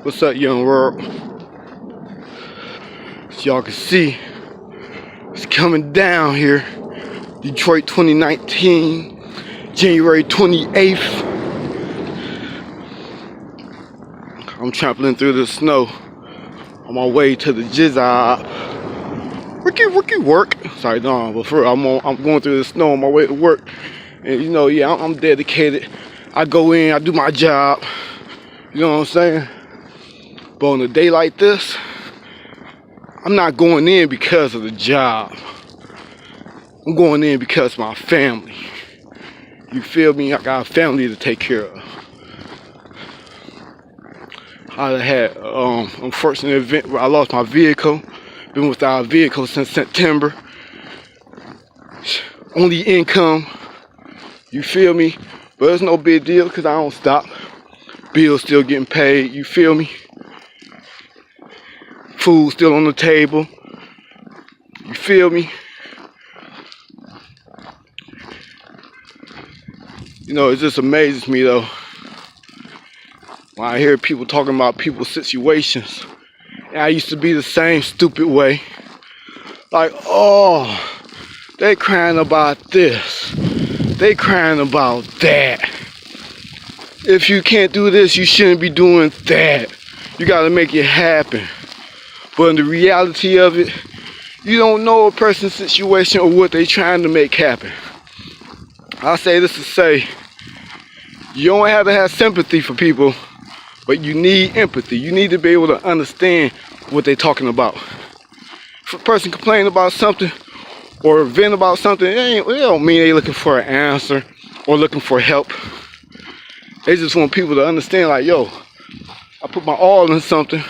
What's up, young world? As y'all can see, it's coming down here. Detroit 2019, January 28th. I'm trampling through the snow on my way to the job. Rookie work. Sorry, no, but for real, I'm going through the snow on my way to work. And you know, yeah, I'm dedicated. I go in, I do my job. You know what I'm saying? But on a day like this, I'm not going in because of the job. I'm going in because of my family. You feel me? I got a family to take care of. I had unfortunate event where I lost my vehicle. Been without a vehicle since September. Only income. You feel me? But it's no big deal because I don't stop. Bills still getting paid. You feel me? Food still on the table. You feel me? You know, it just amazes me though when I hear people talking about people's situations. And I used to be the same stupid way. Like, oh, they crying about this. They crying about that. If you can't do this, you shouldn't be doing that. You gotta make it happen. But in the reality of it, you don't know a person's situation or what they trying to make happen. I say this to say, you don't have to have sympathy for people, but you need empathy. You need to be able to understand what they're talking about. If a person complaining about something or vent about something, it don't mean they're looking for an answer or looking for help. They just want people to understand, like, yo, I put my all in something.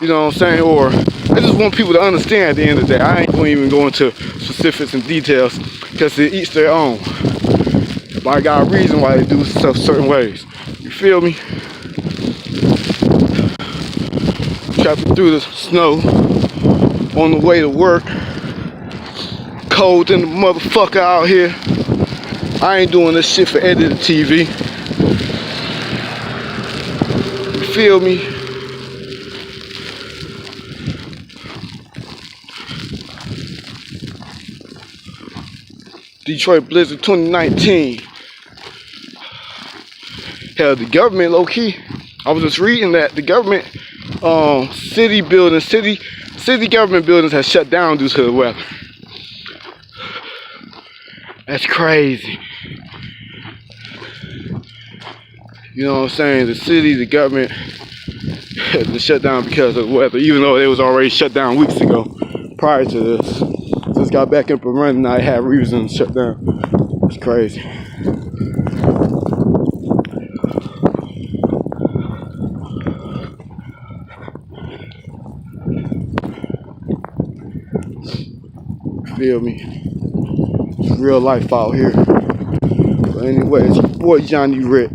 You know what I'm saying? Or I just want people to understand at the end of the day. I ain't going to even go into specifics and details because to each their own. But I got a reason why they do stuff certain ways. You feel me? Traveling through the snow on the way to work. Cold in the motherfucker out here. I ain't doing this shit for edited TV. You feel me? Detroit Blizzard 2019. Hell, the government, low key, I was just reading that the government, city government buildings have shut down due to the weather. That's crazy. You know what I'm saying? The government had to shut down because of the weather, even though it was already shut down weeks ago prior to this. Just got back up and running, I had reason to shut down. It's crazy. Feel me? It's real life out here. But anyway, it's your boy Johnny Rich.